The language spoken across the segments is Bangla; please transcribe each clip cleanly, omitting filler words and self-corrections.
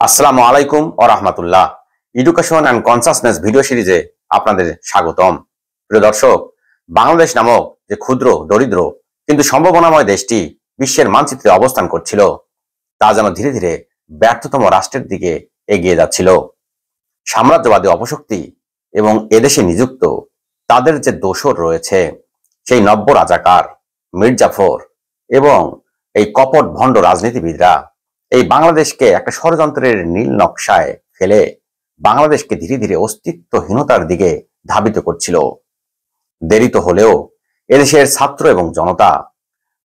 আসসালামু আলাইকুম ওয়া রাহমাতুল্লাহ। এডুকেশন অ্যান্ড কনসাসনেস ভিডিও সিরিজে আপনাদের স্বাগতম। প্রিয় দর্শক, বাংলাদেশ নামক যে ক্ষুদ্র দরিদ্র কিন্তু সম্ভাবনাময় দেশটি বিশ্বের মানচিত্রে অবস্থান করছিল, তা যেন ধীরে ধীরে ব্যর্থতম রাষ্ট্রের দিকে এগিয়ে যাচ্ছিল। সাম্রাজ্যবাদী অপশক্তি এবং এদেশে নিযুক্ত তাদের যে দোসর রয়েছে, সেই নব্য রাজাকার, মির্জাফর এবং এই কপট ভণ্ড রাজনীতিবিদরা এই বাংলাদেশকে একটা ষড়যন্ত্রের নীল নকশায় ফেলে বাংলাদেশকে ধীরে ধীরে অস্তিত্বহীনতার দিকে ধাবিত করছিল। দেরিতে হলেও এদেশের ছাত্র এবং জনতা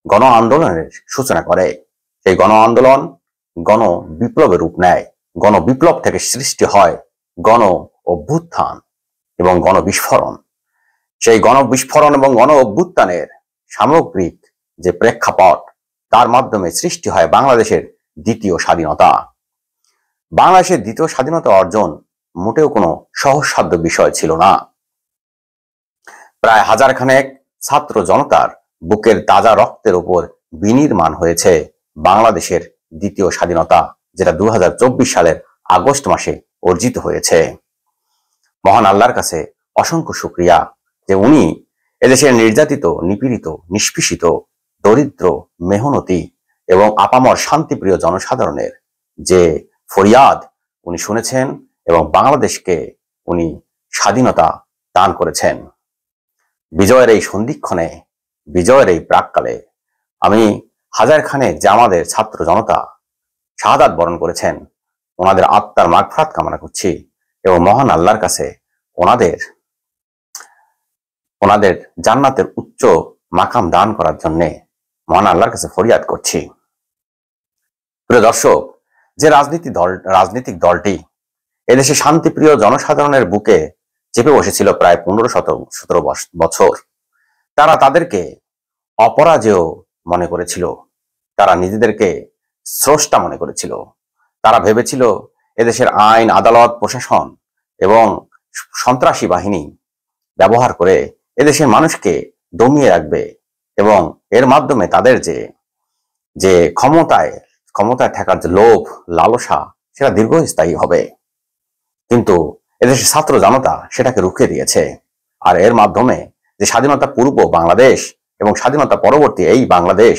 গণ আন্দোলনের সূচনা করে। সেই গণ আন্দোলন গণ বিপ্লবের রূপ নেয়। গণ বিপ্লব থেকে সৃষ্টি হয় গণ অভ্যুত্থান এবং গণ বিস্ফোরণ। সেই গণ বিস্ফোরণ এবং গণ অভ্যুত্থানের সামগ্রিক যে প্রেক্ষাপট, তার মাধ্যমে সৃষ্টি হয় বাংলাদেশের দ্বিতীয় স্বাধীনতা। বাংলাদেশের দ্বিতীয় স্বাধীনতা অর্জন মোটেও কোনো সহজসাধ্য বিষয় ছিল না। প্রায় হাজার খানেক ছাত্র জনতার বুকের তাজা রক্তের উপর বিনির্মাণ হয়েছে বাংলাদেশের দ্বিতীয় স্বাধীনতা, যেটা 2024 সালের আগস্ট মাসে অর্জিত হয়েছে। মহান আল্লাহর কাছে অসংখ্য শুকরিয়া যে উনি এদেশের নির্যাতিত, নিপীড়িত, নিষ্পেষিত, দরিদ্র, মেহনতি এবং আপামর শান্তিপ্রিয় জনসাধারণের যে ফরিয়াদ উনি শুনেছেন এবং বাংলাদেশকে উনি স্বাধীনতা দান করেছেন। বিজয়ের এই সন্ধিক্ষণে, বিজয়ের এই প্রাককালে আমি হাজার খানেক যে আমাদের ছাত্র জনতা শাহাদাত বরণ করেছেন, ওনাদের আত্মার মাগফিরাত কামনা করছি এবং মহান আল্লাহর কাছে ওনাদের জান্নাতের উচ্চ মাকাম দান করার জন্য মহান আল্লাহর কাছে ফরিয়াদ করছি। প্রিয় দর্শক, যে রাজনৈতিক দলটি এদেশে শান্তিপ্রিয় জনসাধারণের বুকে চেপে বসেছিল প্রায় 15-17 বছর, তারা তাদেরকে অপরাজেয় মনে করেছিল। তারা নিজেদেরকে স্রষ্টা মনে করেছিল। তারা ভেবেছিল এদেশের আইন, আদালত, প্রশাসন এবং সন্ত্রাসী বাহিনী ব্যবহার করে এদেশের মানুষকে দমিয়ে রাখবে এবং এর মাধ্যমে তাদের যে ক্ষমতায় থাকার যে লোভ, লালসা, সেটা দীর্ঘস্থায়ী হবে। কিন্তু এদেশের ছাত্র জনতা সেটাকে রুখে দিয়েছে। আর এর মাধ্যমে যে স্বাধীনতা পূর্ব বাংলাদেশ এবং স্বাধীনতা পরবর্তী এই বাংলাদেশ,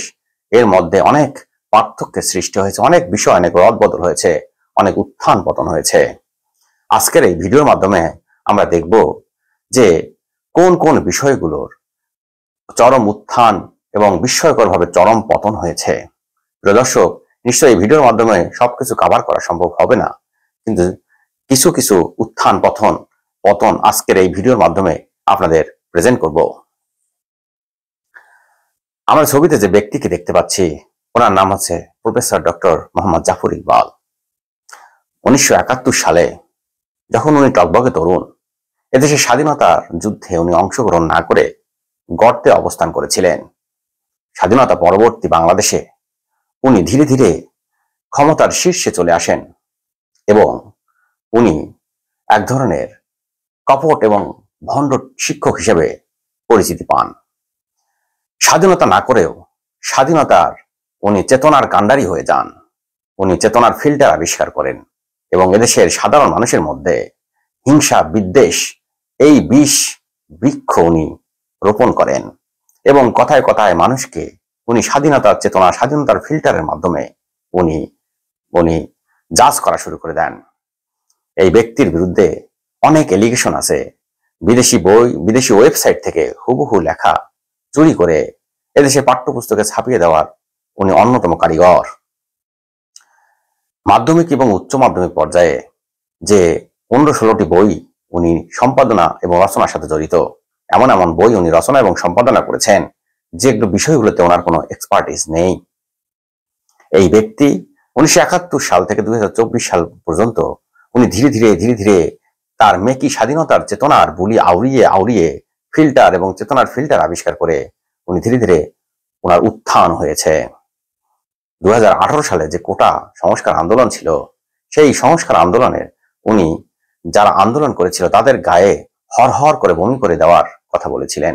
এর মধ্যে অনেক পার্থক্যের সৃষ্টি হয়েছে, অনেক বিষয়, অনেক রদবদল হয়েছে, অনেক উত্থান পতন হয়েছে। আজকের এই ভিডিওর মাধ্যমে আমরা দেখব যে কোন কোন বিষয়গুলোর চরম উত্থান এবং বিস্ময়করভাবে চরম পতন হয়েছে। প্রিয় দর্শক, নিশ্চয়ই এই ভিডিওর মাধ্যমে সবকিছু কভার করা সম্ভব হবে না, কিন্তু কিছু কিছু উত্থান পতন আজকের এই ভিডিওর মাধ্যমে আপনাদের প্রেজেন্ট করব। আমরা ছবিতে যে ব্যক্তিকে দেখতে পাচ্ছি, ওনার নাম হচ্ছে প্রফেসর ডক্টর মোহাম্মদ জাফর ইকবাল। 1971 সালে যখন উনি টকবকে তরুণ, এদেশের স্বাধীনতার যুদ্ধে উনি অংশগ্রহণ না করে গর্তে অবস্থান করেছিলেন। স্বাধীনতা পরবর্তী বাংলাদেশে উনি ধীরে ধীরে ক্ষমতার শীর্ষে চলে আসেন এবং উনি এক ধরনের কপট এবং ভণ্ড শিক্ষক হিসেবে পরিচিতি পান। স্বাধীনতা না করেও স্বাধীনতার উনি চেতনার কাণ্ডারি হয়ে যান। উনি চেতনার ফিল্টার আবিষ্কার করেন এবং এদেশের সাধারণ মানুষের মধ্যে হিংসা, বিদ্বেষ, এই বিষ বৃক্ষ উনি রোপণ করেন এবং কথায় কথায় মানুষকে উনি স্বাধীনতার চেতনা, স্বাধীনতার ফিল্টারের মাধ্যমে উনি জাজ করা শুরু করে দেন। এই ব্যক্তির বিরুদ্ধে অনেক এলিগেশন আছে। বিদেশি ওয়েবসাইট থেকে হুবহু লেখা চুরি করে এদেশে পাঠ্যপুস্তকে ছাপিয়ে দেওয়ার উনি অন্যতম কারিগর। মাধ্যমিক এবং উচ্চ মাধ্যমিক পর্যায়ে যে 15-16টি বই উনি সম্পাদনা এবং রচনার সাথে জড়িত, এমন এমন বই উনি রচনা এবং সম্পাদনা করেছেন যেগুলো বিষয়গুলোতে ওনার কোনো এক্সপার্টিস নেই। এই ব্যক্তি 1971 সাল থেকে 2024 সাল পর্যন্ত উনি ধীরে ধীরে তার মেকি স্বাধীনতার চেতনার বুলি আউড়িয়ে ফিল্টার এবং চেতনার ফিল্টার আবিষ্কার করে উনি ধীরে ধীরে ওনার উত্থান হয়েছে। 2018 সালে যে কোটা সংস্কার আন্দোলন ছিল, সেই সংস্কার আন্দোলনের উনি যারা আন্দোলন করেছিল তাদের গায়ে হরহর করে বমি করে দেওয়ার কথা বলেছিলেন।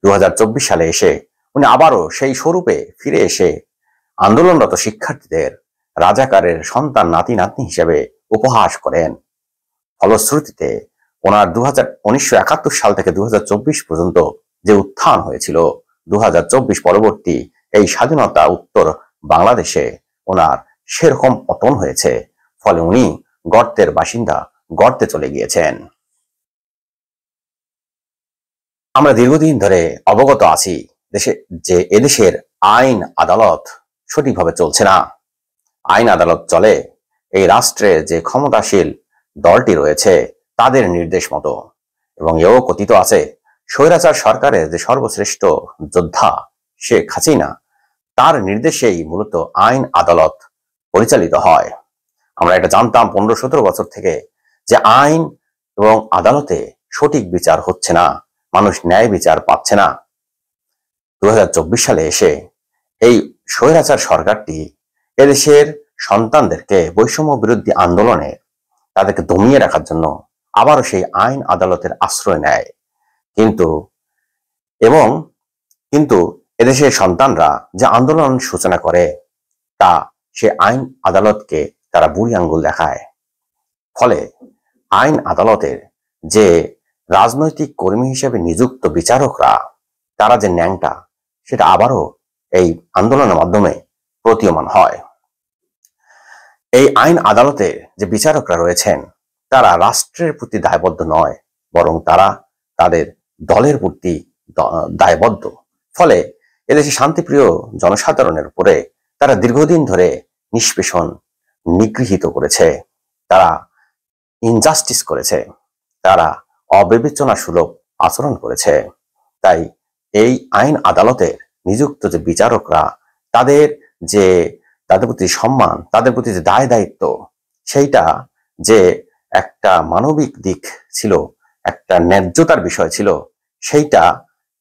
2024 সালে এসে উনি আবারও সেই স্বরূপে ফিরে এসে আন্দোলনরত শিক্ষার্থীদের রাজাকারের সন্তান নাতি নাতনি হিসেবে উপহাস করেন। ফলশ্রুতিতে ওনার 1971 সাল থেকে 2024 পর্যন্ত যে উত্থান হয়েছিল, 2024 পরবর্তী এই স্বাধীনতা উত্তর বাংলাদেশে ওনার সেরকম পতন হয়েছে। ফলে উনি গর্তের বাসিন্দা, গর্তে চলে গিয়েছেন। আমরা দীর্ঘদিন ধরে অবগত আছি যে এদেশের আইন আদালত সঠিকভাবে চলছে না। আইন আদালত চলে এই রাষ্ট্রের যে ক্ষমতাশীল দলটি রয়েছে তাদের নির্দেশ মতো, এবং এও কথিত আছে স্বৈরাচার সরকারের যে সর্বশ্রেষ্ঠ যোদ্ধা শেখ হাসিনা, তার নির্দেশেই মূলত আইন আদালত পরিচালিত হয়। আমরা এটা জানতাম 15-17 বছর থেকে যে আইন এবং আদালতে সঠিক বিচার হচ্ছে না, মানুষ ন্যায় বিচার পাচ্ছে না। 2024 সালে এসে এই স্বৈরাচার সরকারটি এদেশের সন্তানদেরকে বৈষম্য বিরোধী আন্দোলনে তাদেরকে দমিয়ে রাখার জন্য আবারও সেই আইন আদালতের আশ্রয় নেয়। কিন্তু এদেশের সন্তানরা যে আন্দোলন সূচনা করে তা সে আইন আদালতকে তারা বুড়ি আঙ্গুল দেখায়। ফলে আইন আদালতের যে রাজনৈতিক কর্মী হিসেবে নিযুক্ত বিচারকরা, তারা যে ন্যাংটা, সেটা আবারও এই আন্দোলনের মাধ্যমে প্রতীয়মান হয়। এই আইন আদালতের যে বিচারকরা রয়েছেন তারা রাষ্ট্রের প্রতি দায়বদ্ধ নয়, বরং তারা তাদের দলের প্রতি দায়বদ্ধ। ফলে এদেশে শান্তিপ্রিয় জনসাধারণের উপরে তারা দীর্ঘদিন ধরে নিষ্পেষণ, নিগৃহীত করেছে, তারা ইনজাস্টিস করেছে, তারা অবিবেচনা সুলভ আচরণ করেছে। তাই এই আইন আদালতের নিযুক্ত যে বিচারকরা, তাদের প্রতি সম্মান, তাদের প্রতি যে দায় দায়িত্ব, সেইটা যে একটা মানবিক দিক ছিল, একটা ন্যায্যতার বিষয় ছিল, সেইটা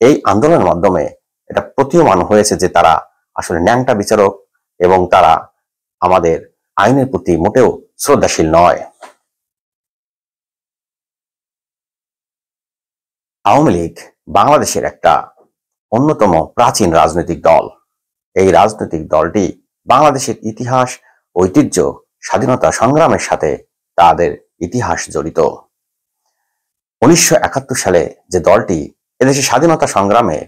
এই আন্দোলনের মাধ্যমে এটা প্রতীয়মান হয়েছে যে তারা আসলে ন্যাংটা বিচারক এবং তারা আমাদের আইনের প্রতি মোটেও শ্রদ্ধাশীল নয়। আওয়ামী লীগ বাংলাদেশের একটা অন্যতম প্রাচীন রাজনৈতিক দল। এই রাজনৈতিক দলটি বাংলাদেশের ইতিহাস, ঐতিহ্য, স্বাধীনতা সংগ্রামের সাথে তাদের ইতিহাস জড়িত। 1971 সালে যে দলটি এদেশের স্বাধীনতা সংগ্রামের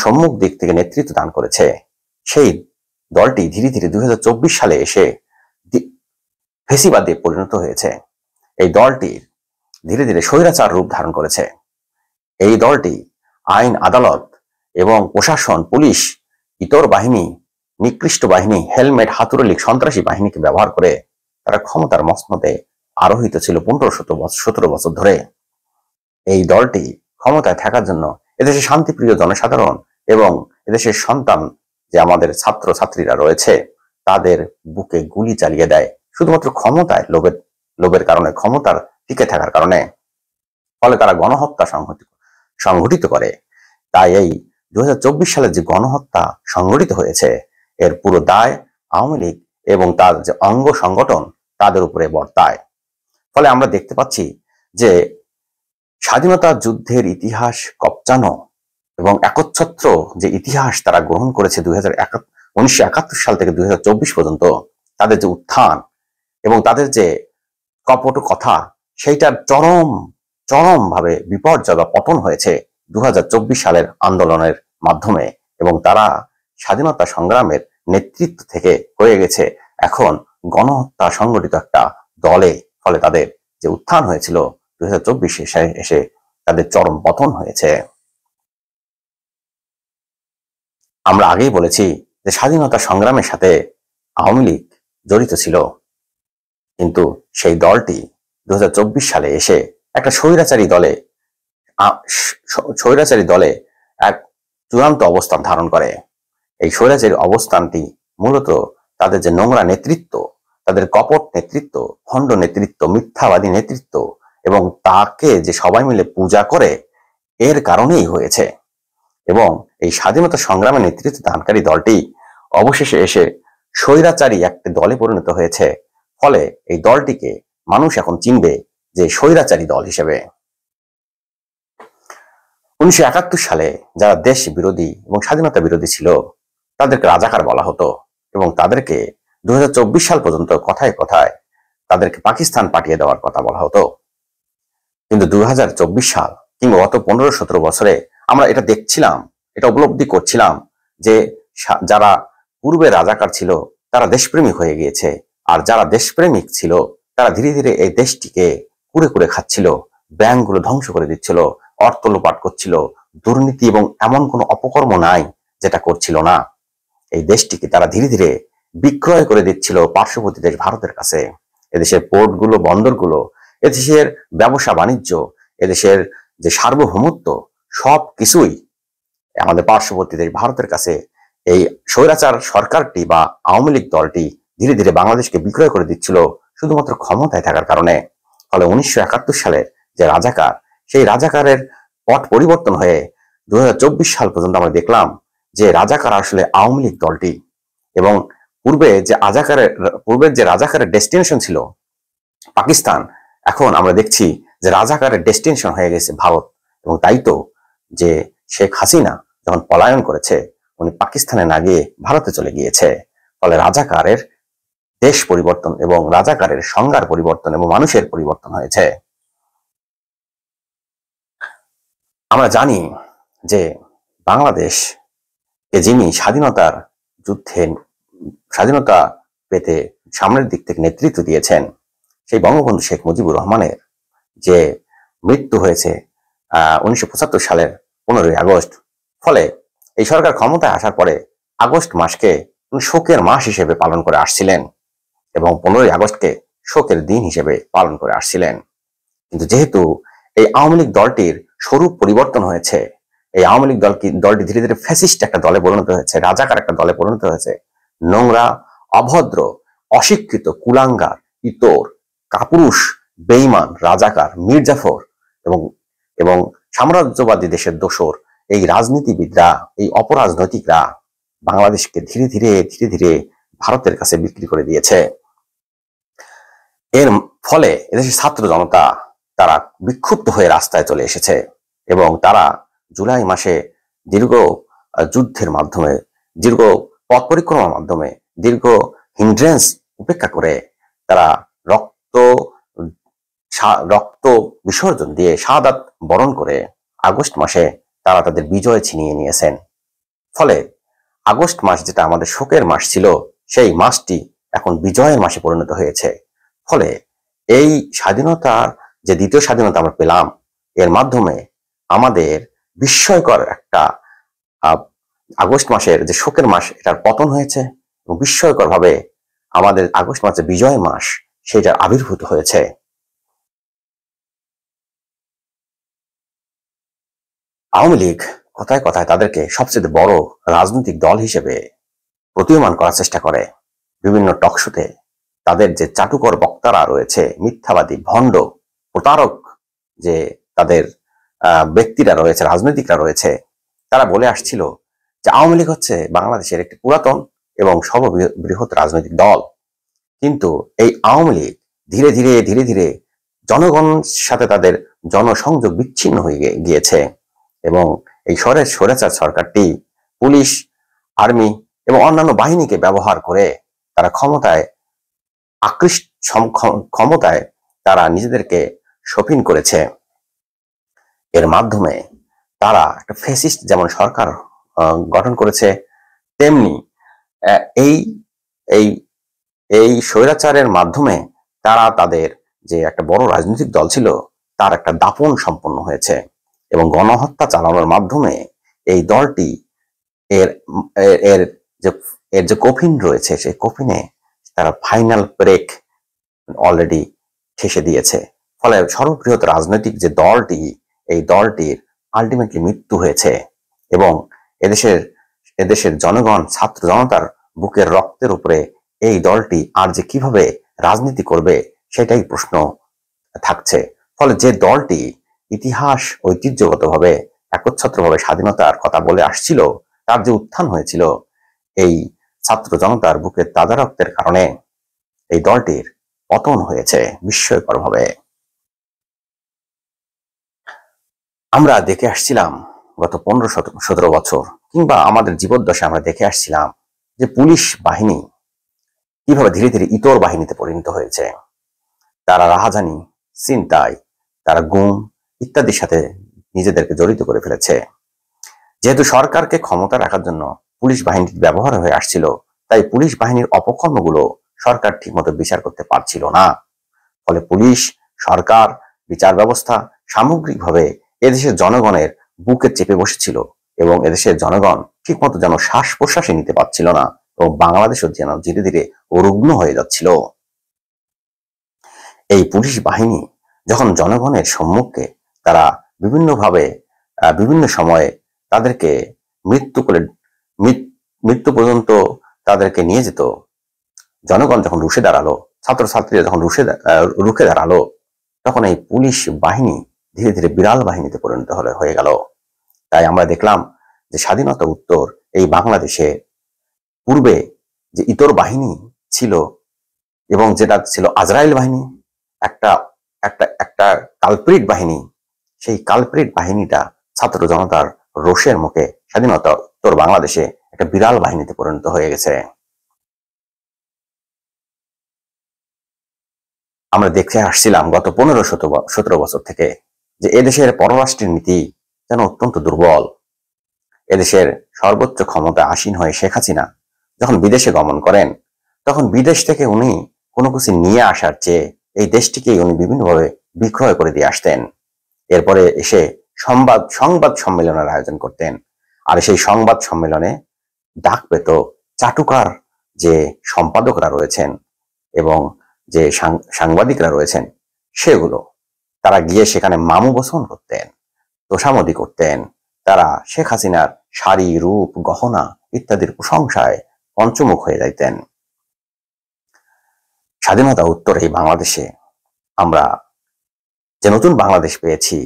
সম্মুখ দিক থেকে নেতৃত্ব দান করেছে, সেই দলটি ধীরে ধীরে 2024 সালে এসে ফেসিবাদে পরিণত হয়েছে। এই দলটি ধীরে ধীরে স্বৈরাচার রূপ ধারণ করেছে। এই দলটি আইন আদালত এবং প্রশাসন, পুলিশ, ইতর বাহিনী, নিকৃষ্ট বাহিনী, হেলমেট, হাতুড়ি, সন্ত্রাসী বাহিনীকে ব্যবহার করে তারা ক্ষমতার মসনদে আরোহিত ছিল 15-17 বছর ধরে। এই দলটি ক্ষমতায় থাকার জন্য এদেশের শান্তিপ্রিয় জনসাধারণ এবং এদেশের সন্তান যে আমাদের ছাত্র ছাত্রীরা রয়েছে তাদের বুকে গুলি চালিয়ে দেয় শুধুমাত্র ক্ষমতায় লোভের কারণে, ক্ষমতার টিকে থাকার কারণে। ফলে তারা গণহত্যা সংঘটিত করে। তাই এই 2024 সালে যে গণহত্যা সংঘটিত হয়েছে, এর পুরো দায় আওয়ামী লীগ এবং তার যে অঙ্গ সংগঠন তাদের উপরে বর্তায়। ফলে আমরা দেখতে পাচ্ছি যে স্বাধীনতা যুদ্ধের ইতিহাস কপচানো এবং একচ্ছত্র যে ইতিহাস তারা গ্রহণ করেছে 1971 সাল থেকে 2024 পর্যন্ত, তাদের যে উত্থান এবং তাদের যে কপট কথা, সেইটার চরম ভাবে বিপর্যয় বা পতন হয়েছে 2024 সালের আন্দোলনের মাধ্যমে। এবং তারা স্বাধীনতা সংগ্রামের নেতৃত্ব থেকে হয়ে গেছে এখন গণহত্যা সংগঠিত একটা দলে। ফলে তাদের যে উত্থান হয়েছিল 2024 এসে তাদের চরম পতন হয়েছে। আমরা আগেই বলেছি যে স্বাধীনতা সংগ্রামের সাথে আওয়ামী লীগ জড়িত ছিল, কিন্তু সেই দলটি 2024 সালে এসে একটা স্বৈরাচারী দলে এক চূড়ান্ত অবস্থান ধারণ করে। এই স্বৈরাচারী অবস্থানটি মূলত তাদের যে নোংরা নেতৃত্ব, তাদের কপট নেতৃত্ব, ভণ্ড নেতৃত্ব, মিথ্যাবাদী নেতৃত্ব এবং তাকে যে সবাই মিলে পূজা করে, এর কারণেই হয়েছে। এবং এই স্বাধীনতা সংগ্রামে নেতৃত্ব দানকারী দলটি অবশেষে এসে স্বৈরাচারী একটি দলে পরিণত হয়েছে। ফলে এই দলটিকে মানুষ এখন চিনবে যে স্বৈরাচারী দল হিসেবে। 1971 সালে যারা দেশ বিরোধী এবং স্বাধীনতা বিরোধী ছিল তাদেরকে রাজাকার বলা হতো এবং তাদেরকে 2024 সাল পর্যন্ত কথায় কথায় তাদেরকে পাকিস্তান পাঠিয়ে দেওয়ার কথা বলা হতো। কিন্তু 2024 সাল কিংবা গত 15-17 বছরে আমরা এটা দেখছিলাম, এটা উপলব্ধি করছিলাম যে যারা পূর্বে রাজাকার ছিল তারা দেশপ্রেমিক হয়ে গিয়েছে, আর যারা দেশপ্রেমিক ছিল তারা ধীরে ধীরে এই দেশটিকে কুড়ে কুড়ে খাচ্ছিল, ব্যাংকগুলো ধ্বংস করে দিচ্ছিল, অর্থ লোপাট করছিল। দুর্নীতি এবং এমন কোনো অপকর্ম নাই যেটা করছিল না। এই দেশটিকে তারা ধীরে ধীরে বিক্রয় করে দিচ্ছিল পার্শ্ববর্তী দেশ ভারতের কাছে। এদেশের পোর্টগুলো, বন্দরগুলো, এদেশের ব্যবসা বাণিজ্য, এদেশের যে সার্বভৌমত্ব, সব কিছুই আমাদের পার্শ্ববর্তী দেশ ভারতের কাছে এই স্বৈরাচার সরকারটি বা আওয়ামী লীগ দলটি ধীরে ধীরে বাংলাদেশকে বিক্রয় করে দিচ্ছিল শুধুমাত্র ক্ষমতায় থাকার কারণে। ফলে 1971 সালের যে রাজাকার, সেই রাজাকারের পট পরিবর্তন হয়ে 2024 সাল পর্যন্ত আমরা দেখলাম যে রাজাকার আসলে আওয়ামী লীগ দলটি। এবং পূর্বের যে রাজাকারের ডেস্টিনেশন ছিল পাকিস্তান, এখন আমরা দেখছি যে রাজাকারের ডেস্টিনেশন হয়ে গেছে ভারত। এবং তাই তো যে শেখ হাসিনা যখন পলায়ন করেছে, উনি পাকিস্তানে না গিয়ে ভারতে চলে গিয়েছে। ফলে রাজাকারের দেশ পরিবর্তন এবং রাজাকারের সংজ্ঞার পরিবর্তন এবং মানুষের পরিবর্তন হয়েছে। আমরা জানি যে বাংলাদেশ যিনি স্বাধীনতার যুদ্ধে স্বাধীনতা পেতে সামনের দিক থেকে নেতৃত্ব দিয়েছেন, সেই বঙ্গবন্ধু শেখ মুজিবুর রহমানের যে মৃত্যু হয়েছে 1975 সালের 15ই আগস্ট। ফলে এই সরকার ক্ষমতায় আসার পরে আগস্ট মাসকে শোকের মাস হিসেবে পালন করে আসছিলেন এবং 15ই আগস্টকে শোকের দিন হিসেবে পালন করে আসছিলেন। কিন্তু যেহেতু এই আওয়ামী লীগ দলটির স্বরূপ পরিবর্তন হয়েছে, এই আওয়ামী লীগ দলটি ধীরে ধীরে ফ্যাসিস্ট একটা দলে পরিণত হয়েছে, রাজাকার একটা দলে পরিণত হয়েছে। নোংরা, অভদ্র, অশিক্ষিত, কুলাঙ্গার, ইতর, কাপুরুষ, বেঈমান, রাজাকার, মির্জাফর এবং এবং সাম্রাজ্যবাদী দেশের দোসর এই রাজনীতিবিদরা, এই অপরাজনৈতিকরা বাংলাদেশকে ধীরে ধীরে ধীরে ধীরে ভারতের কাছে বিক্রি করে দিয়েছে। এর ফলে এদেশের ছাত্র জনতা তারা বিক্ষুব্ধ হয়ে রাস্তায় চলে এসেছে এবং তারা জুলাই মাসে দীর্ঘ যুদ্ধের মাধ্যমে, দীর্ঘ পথ পরিক্রমার মাধ্যমে, দীর্ঘ হিন্ড্রেন্স উপেক্ষা করে তারা রক্ত বিসর্জন দিয়ে শাহাদাত বরণ করে আগস্ট মাসে তারা তাদের বিজয় ছিনিয়ে নিয়েছেন। ফলে আগস্ট মাস যেটা আমাদের শোকের মাস ছিল, সেই মাসটি এখন বিজয়ের মাসে পরিণত হয়েছে। ফলে এই স্বাধীনতার যে দ্বিতীয় স্বাধীনতা আমরা পেলাম, এর মাধ্যমে আমাদের বিস্ময়কর একটা আগস্ট মাসের যে শোকের মাস, এটার পতন হয়েছে এবং বিস্ময়কর ভাবে আমাদের আগস্ট মাসের বিজয় মাস সেটার আবির্ভূত হয়েছে। আওয়ামী লীগ কথায় কথায় তাদেরকে সবচেয়ে বড় রাজনৈতিক দল হিসেবে প্রতীয়মান করার চেষ্টা করে। বিভিন্ন টকশোতে তাদের যে চাটুকর বক্তারা রয়েছে, মিথ্যাবাদী, ভণ্ড, প্রতারক যে তাদের ব্যক্তিরা রয়েছে, রাজনৈতিকরা রয়েছে, তারা বলে আসছিল যে আওয়ামী লীগ হচ্ছে বাংলাদেশের একটি পুরাতন এবং সর্ববৃহৎ রাজনৈতিক দল। কিন্তু এই আওয়ামী লীগ ধীরে ধীরে ধীরে ধীরে জনগণের সাথে তাদের জনসংযোগ বিচ্ছিন্ন হয়ে গিয়েছে এবং এই স্বৈরাচার সরকারটি পুলিশ, আর্মি এবং অন্যান্য বাহিনীকে ব্যবহার করে তারা ক্ষমতায় তারা নিজেদেরকে শৌখিন করেছে। এর মাধ্যমে তারা একটা ফ্যাসিস্ট যেমন সরকার গঠন করেছে, তেমনি এই এই এই স্বৈরাচারের মাধ্যমে তারা তাদের যে একটা বড় রাজনৈতিক দল ছিল তার একটা দাপন সম্পন্ন হয়েছে এবং গণহত্যা চালানোর মাধ্যমে এই দলটি এর এর যে কফিন রয়েছে, সেই কফিনে তারা ফাইনাল ব্রেক অলরেডি ঠেসে দিয়েছে। ফলে সর্ববৃহৎ রাজনৈতিক যে দলটি, এই দলটির আলটিমেটলি মৃত্যু হয়েছে এবং এদেশের জনগণ, ছাত্র জনতার বুকের রক্তের উপরে এই দলটি আর যে কিভাবে রাজনীতি করবে সেটাই প্রশ্ন থাকছে। ফলে যে দলটি ইতিহাস ঐতিহ্যগতভাবে একচ্ছত্রভাবে স্বাধীনতার কথা বলে আসছিল, তার যে উত্থান হয়েছিল এই ছাত্র জনতার বুকের তাজা রক্তের কারণে, এই দলটির পতন হয়েছে বিস্ময়কর ভাবে। আমরা দেখে আসছিলাম গত 15-17 বছর কিংবা আমাদের জীবদ্দশায় আমরা দেখে আসছিলাম যে পুলিশ বাহিনী কিভাবে ধীরে ধীরে ইতর বাহিনীতে পরিণত হয়েছে। তারা রাহাজানি, ছিনতাই, তারা গুম ইত্যাদির সাথে নিজেদেরকে জড়িত করে ফেলেছে। যেহেতু সরকারকে ক্ষমতা রাখার জন্য পুলিশ বাহিনী ব্যবহার হয়ে আসছিল, তাই পুলিশ বাহিনীর অপকর্মগুলো সরকার ঠিকমতো বিচার করতে পারছিল না। ফলে পুলিশ, সরকার, বিচার ব্যবস্থা সামগ্রিকভাবে এদেশের জনগণের বুকে চেপে বসেছিল এবং এদেশের জনগণ ঠিকমতো যেন শ্বাস প্রশ্বাসে নিতে পারছিল না এবং বাংলাদেশও যেন ধীরে ধীরে রুগ্ন হয়ে যাচ্ছিল। এই পুলিশ বাহিনী যখন জনগণের সম্মুখে তারা বিভিন্নভাবে বিভিন্ন সময়ে তাদেরকে মৃত্যু পর্যন্ত তাদেরকে নিয়ে যেত, জনগণ যখন রুখে দাঁড়ালো, ছাত্রছাত্রীরা যখন রুখে দাঁড়ালো, তখন এই পুলিশ বাহিনী ধীরে ধীরে বিড়াল বাহিনীতে পরিণত হয়ে গেল। তাই আমরা দেখলাম যে স্বাধীনতা উত্তর এই বাংলাদেশে পূর্বে যে ইতর বাহিনী ছিল এবং যেটা ছিল আজরাইল বাহিনী, একটা একটা একটা কালপ্রিট বাহিনী, সেই কালপ্রিট বাহিনীটা ছাত্র জনতার রোষের মুখে স্বাধীনতা উত্তর বাংলাদেশে একটা বিড়াল বাহিনীতে পরিণত হয়ে গেছে। আমরা দেখে আসছিলাম গত 15-17 বছর থেকে যে এদেশের পররাষ্ট্র নীতি যেন অত্যন্ত দুর্বল। এদেশের সর্বোচ্চ ক্ষমতা আসীন হয়ে শেখ হাসিনা যখন বিদেশে গমন করেন, তখন বিদেশ থেকে উনি কোনো কিছু নিয়ে আসার চেয়ে এই দেশটিকেই উনি বিভিন্নভাবে বিক্রয় করে দিয়ে আসতেন। এরপরে এসে সংবাদ সম্মেলনের আয়োজন করতেন, আর সেই সংবাদ সম্মেলনে ডাক পেত চাটুকার যে সম্পাদকরা রয়েছেন এবং যে সাংবাদিকরা রয়েছেন, সেগুলো তারা গিয়ে সেখানে মামু বসন করতেন, তোষামদি করতেন। তারা শেখ হাসিনার শাড়ি, রূপ, গহনা ইত্যাদির প্রশংসায় পঞ্চমুখ হয়ে যাইতেন। স্বাধীনতা উত্তর এই বাংলাদেশে আমরা যে নতুন বাংলাদেশ পেয়েছি,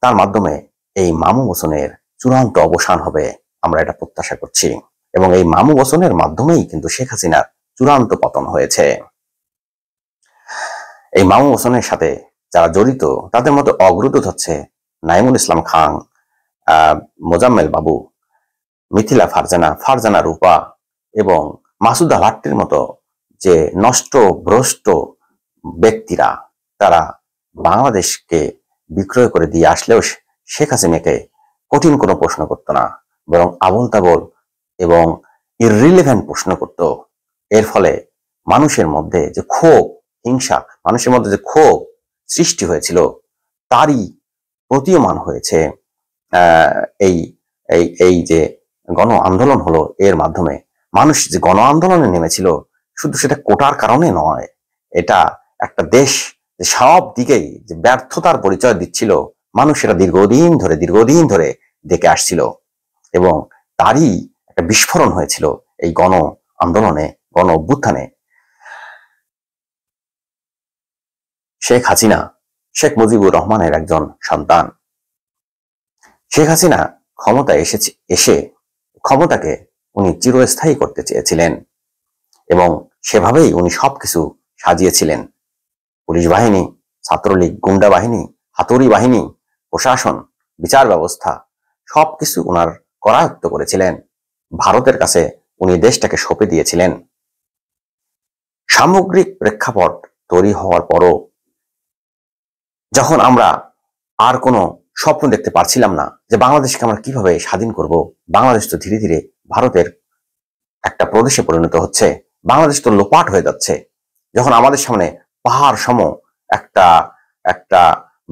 তার মাধ্যমে এই মামু বসনের চূড়ান্ত অবসান হবে, আমরা এটা প্রত্যাশা করছি। এবং এই মামু বসনের মাধ্যমেই কিন্তু শেখ হাসিনার চূড়ান্ত পতন হয়েছে। এই মামু বসনের সাথে যারা জড়িত তাদের মধ্যে অগ্রদূত হচ্ছে নাইমুল ইসলাম খান, মোজাম্মেল বাবু, মিথিলা ফারজানা রূপা এবং মাসুদা লাট্টির মতো যে নষ্ট ভ্রষ্ট ব্যক্তিরা, তারা বাংলাদেশকে বিক্রয় করে দিয়ে আসলেও শেখ হাসিনাকে কঠিন কোনো প্রশ্ন করত না, বরং আবল তাবল এবং ইররিলেভেন্ট প্রশ্ন করত। এর ফলে মানুষের মধ্যে যে ক্ষোভ, হিংসা, মানুষের মধ্যে যে ক্ষোভ সৃষ্টি হয়েছিল, তারই প্রতীয়মান হয়েছে এই এই এই যে গণ আন্দোলন হলো। এর মাধ্যমে মানুষ যে গণ আন্দোলনে নেমেছিল, শুধু সেটা কোটার কারণে নয়, এটা একটা দেশ যে সব দিকেই যে ব্যর্থতার পরিচয় দিচ্ছিল, মানুষ সেটা দীর্ঘদিন ধরে দেখে আসছিল এবং তারই একটা বিস্ফোরণ হয়েছিল এই গণ আন্দোলনে, গণ অভ্যুত্থানে। শেখ হাসিনা শেখ মুজিবুর রহমানের একজন সন্তান। শেখ হাসিনা ক্ষমতায় এসে ক্ষমতাকে উনি চিরস্থায়ী করতে চেয়েছিলেন এবং সেভাবেই উনি সবকিছু সাজিয়েছিলেন। পুলিশ বাহিনী, ছাত্রলীগ, গুন্ডা বাহিনী, হাতুড়ি বাহিনী, প্রশাসন, বিচার ব্যবস্থা সবকিছু উনার করায়ত্ত করেছিলেন। ভারতের কাছে উনি দেশটাকে সঁপে দিয়েছিলেন। সামগ্রিক প্রেক্ষাপট তৈরি হওয়ার পরও যখন আমরা আর কোনো স্বপ্ন দেখতে পারছিলাম না যে বাংলাদেশকে আমরা কিভাবে স্বাধীন করব, বাংলাদেশ তো ধীরে ধীরে ভারতের একটা প্রদেশে পরিণত হচ্ছে, বাংলাদেশ তো লোপাট হয়ে যাচ্ছে, যখন আমাদের সামনে পাহাড় সম একটা একটা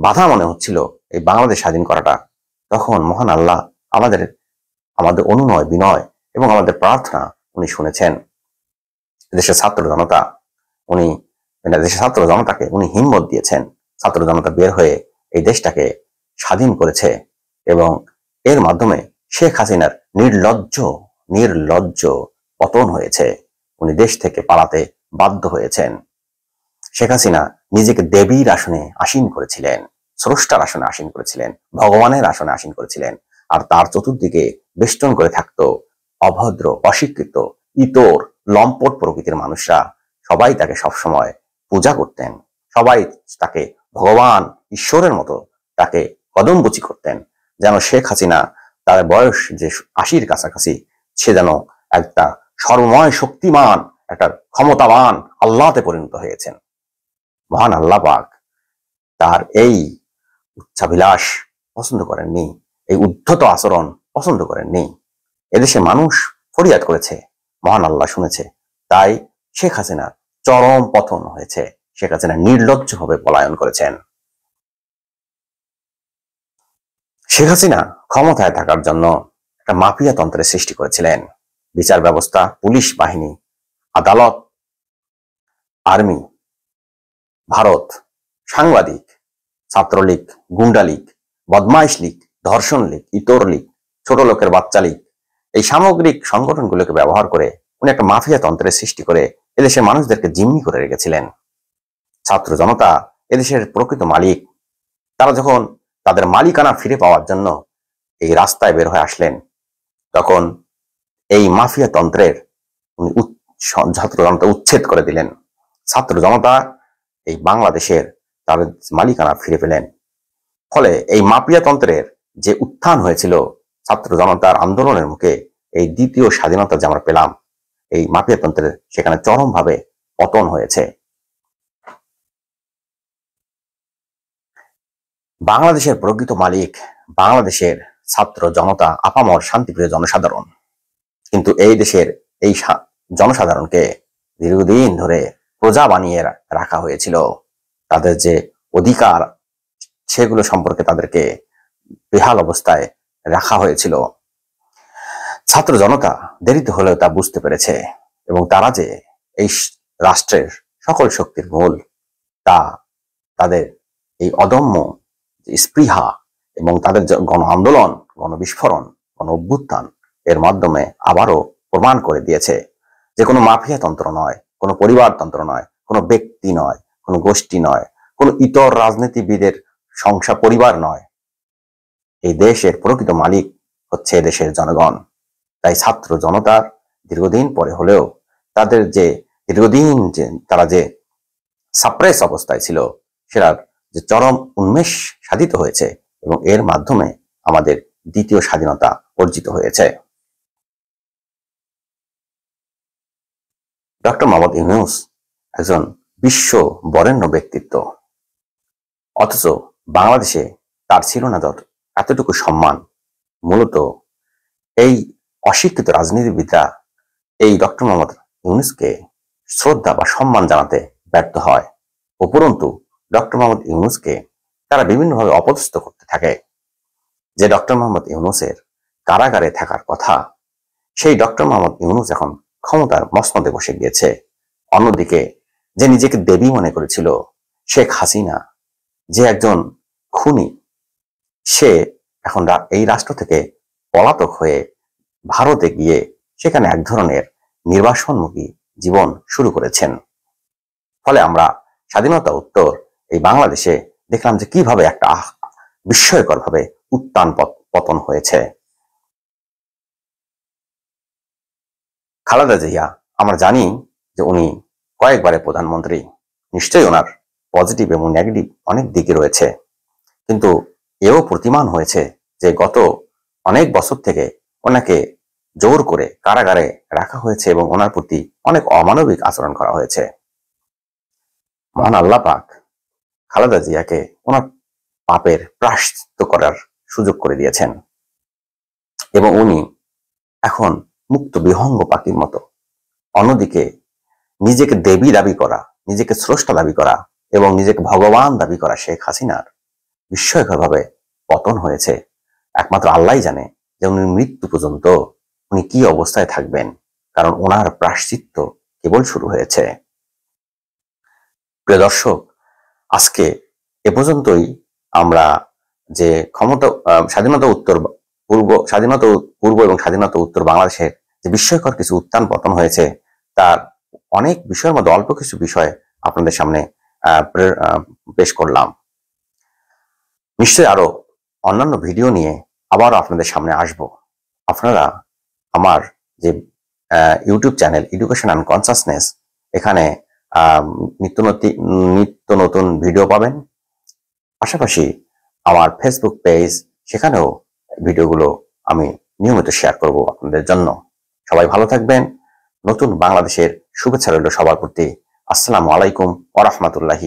বাধা মনে হচ্ছিল এই বাংলাদেশ স্বাধীন করাটা, তখন মহান আল্লাহ আমাদের অনুনয় বিনয় এবং আমাদের প্রার্থনা উনি শুনেছেন। দেশের ছাত্র জনতাকে উনি হিম্মত দিয়েছেন। ছাত্র জনতা বের হয়ে এই দেশটাকে স্বাধীন করেছে এবং এর মাধ্যমে শেখ হাসিনার নির্লজ্জ পতন হয়েছে। উনি দেশ থেকে পালাতে বাধ্য হয়েছেন। শেখ হাসিনা নিজেকে দেবীর আসনে আসীন করেছিলেন, স্রষ্টার আসনে আসীন করেছিলেন, ভগবানের আসনে আসীন করেছিলেন, আর তার চতুর্দিকে বেষ্টন করে থাকতো অভদ্র, অশিক্ষিত, ইতর, লম্পট প্রকৃতির মানুষরা। সবাই তাকে সবসময় পূজা করতেন, সবাই তাকে ভগবান, ঈশ্বরের মতো তাকে কদমবুচি করতেন, যেন শেখ হাসিনা তার বয়স যে 80-র কাছাকাছি, সে যেন একটা সর্বময় শক্তিমান একটা ক্ষমতাবান আল্লাহতে পরিণত হয়েছেন। মহান আল্লাহ পাক তার এই উচ্চাভিলাষ পছন্দ করেননি, এই উদ্ধত আচরণ পছন্দ করেননি। এদেশে মানুষ ফরিয়াদ করেছে, মহান আল্লাহ শুনেছে, তাই শেখ হাসিনা চরম পতন হয়েছে। শেখ হাসিনা নির্লজ্জভাবে পলায়ন করেছেন। শেখ হাসিনা ক্ষমতায় থাকার জন্য একটা মাফিয়া তন্ত্রের সৃষ্টি করেছিলেন। বিচার ব্যবস্থা, পুলিশ বাহিনী, আদালত, আর্মি, ভারত, সাংবাদিক, ছাত্রলীগ, গুন্ডা লীগ, বদমাইশ লীগ, ধর্ষণ লীগ, ইতর লীগ, ছোট লোকের বাচ্চা লীগ, এই সামগ্রিক সংগঠনগুলোকে ব্যবহার করে উনি একটা মাফিয়া তন্ত্রের সৃষ্টি করে এদেশের মানুষদেরকে জিম্মি করে রেখেছিলেন। ছাত্র জনতা এদেশের প্রকৃত মালিক। তারা যখন তাদের মালিকানা ফিরে পাওয়ার জন্য এই রাস্তায় বের হয়ে আসলেন, তখন এই মাফিয়া তন্ত্রের উনি ছাত্র জনতা উচ্ছেদ করে দিলেন। ছাত্র জনতা এই বাংলাদেশের তাদের মালিকানা ফিরে পেলেন। ফলে এই মাফিয়া তন্ত্রের যে উত্থান হয়েছিল ছাত্র জনতার আন্দোলনের মুখে, এই দ্বিতীয় স্বাধীনতা যে আমরা পেলাম, এই মাফিয়া তন্ত্রের সেখানে চরমভাবে পতন হয়েছে। বাংলাদেশের প্রকৃত মালিক বাংলাদেশের ছাত্র জনতা, আপামর শান্তিপ্রিয় জনসাধারণ। কিন্তু এই দেশের এই জনসাধারণকে দীর্ঘদিন ধরে প্রজা বানিয়ে রাখা হয়েছিল। তাদের যে অধিকার সেগুলো সম্পর্কে তাদেরকে বেহাল অবস্থায় রাখা হয়েছিল। ছাত্র জনতা দেরিতে হলেও তা বুঝতে পেরেছে এবং তারা যে এই রাষ্ট্রের সকল শক্তির মূল, তা তাদের এই অদম্য স্পৃহা এবং তাদের গণ আন্দোলন, গণবিস্ফোরণ, গণ অভ্যুত্থান এর মাধ্যমে আবারও প্রমাণ করে দিয়েছে যে কোনো মাফিয়া তন্ত্র নয়, কোনো পরিবারতন্ত্র নয়, কোনো ব্যক্তি নয়, কোনো গোষ্ঠী নয়, কোনো ইতর রাজনীতিবিদের সংসার পরিবার নয়, এই দেশের প্রকৃত মালিক হচ্ছে দেশের জনগণ। তাই ছাত্র জনতার দীর্ঘদিন পরে হলেও তাদের যে দীর্ঘদিন যে তারা যে সাপ্রেস অবস্থায় ছিল, সেটার যে চরম উন্মেষ সাধিত হয়েছে এবং এর মাধ্যমে আমাদের দ্বিতীয় স্বাধীনতা অর্জিত হয়েছে। ডক্টর মোহাম্মদ ইউনূস একজন বিশ্ব বরেণ্য ব্যক্তিত্ব, অথচ বাংলাদেশে তার ছিল না এতটুকু সম্মান। মূলত এই অশিক্ষিত রাজনীতিবিদরা এই ডক্টর মোহাম্মদ ইউনূসকে শ্রদ্ধা বা সম্মান জানাতে ব্যর্থ হয়। উপরন্তু ডক্টর মোহাম্মদ ইউনূসকে তারা বিভিন্নভাবে অপদস্থ করতে থাকে। যে ডক্টর মোহাম্মদ ইউনূসের কারাগারে থাকার কথা, সেই ডক্টর মোহাম্মদ ইউনূস এখন ক্ষমতার মসনদে বসে গিয়েছে। অন্যদিকে যে নিজেকে দেবী মনে করেছিল শেখ হাসিনা, যে একজন খুনি, সে এখন এই রাষ্ট্র থেকে পলাতক হয়ে ভারতে গিয়ে সেখানে এক ধরনের নির্বাসনমুখী জীবন শুরু করেছেন। ফলে আমরা স্বাধীনতা উত্তর এই বাংলাদেশে দেখলাম যে কিভাবে একটা বিস্ময়কর ভাবে উত্থান পতন হয়েছে। খালেদা জিয়া, আমরা জানি যে উনি কয়েকবারের প্রধানমন্ত্রী, নিশ্চয়ই ওনার পজিটিভ এবং নেগেটিভ অনেক দিকে রয়েছে, কিন্তু এও প্রতিমান হয়েছে যে গত অনেক বছর থেকে ওনাকে জোর করে কারাগারে রাখা হয়েছে এবং ওনার প্রতি অনেক অমানবিক আচরণ করা হয়েছে। মহান আল্লাহ পাক খালেদা জিয়াকে ওনার পাপের প্রায়শ্চিত্ত করার সুযোগ করে দিয়েছেন এবং উনি এখন মুক্ত বিহঙ্গ পাখির মতো। অন্যদিকে নিজেকে দেবী দাবি করা, নিজেকে স্রষ্টা দাবি করা এবং নিজেকে ভগবান দাবি করা শেখ হাসিনার বিস্ময়করভাবে পতন হয়েছে। একমাত্র আল্লাহই জানে যে উনি মৃত্যু পর্যন্ত উনি কি অবস্থায় থাকবেন, কারণ ওনার প্রায়শ্চিত্ত কেবল শুরু হয়েছে। প্রিয় দর্শক, আজকে এ পর্যন্তই আমরা যে স্বাধীনতা পূর্ব এবং স্বাধীনতা উত্তর বাংলাদেশের যে বিস্ময়কর কিছু উত্থান পতন হয়েছে, তার অনেক বিষয়ের মধ্যে অল্প কিছু বিষয় আপনাদের সামনে পেশ করলাম। নিশ্চয়ই আরো অন্যান্য ভিডিও নিয়ে আবারও আপনাদের সামনে আসব। আপনারা আমার যে YouTube channel education and consciousness, এখানে নিত্য নতুন ভিডিও পাবেন। পাশাপাশি আমার ফেসবুক পেজ, সেখানেও ভিডিওগুলো আমি নিয়মিত শেয়ার করব আপনাদের জন্য। সবাই ভালো থাকবেন। নতুন বাংলাদেশের শুভেচ্ছা রইল সবার প্রতি। আসসালামু আলাইকুম ওয়া রাহমাতুল্লাহি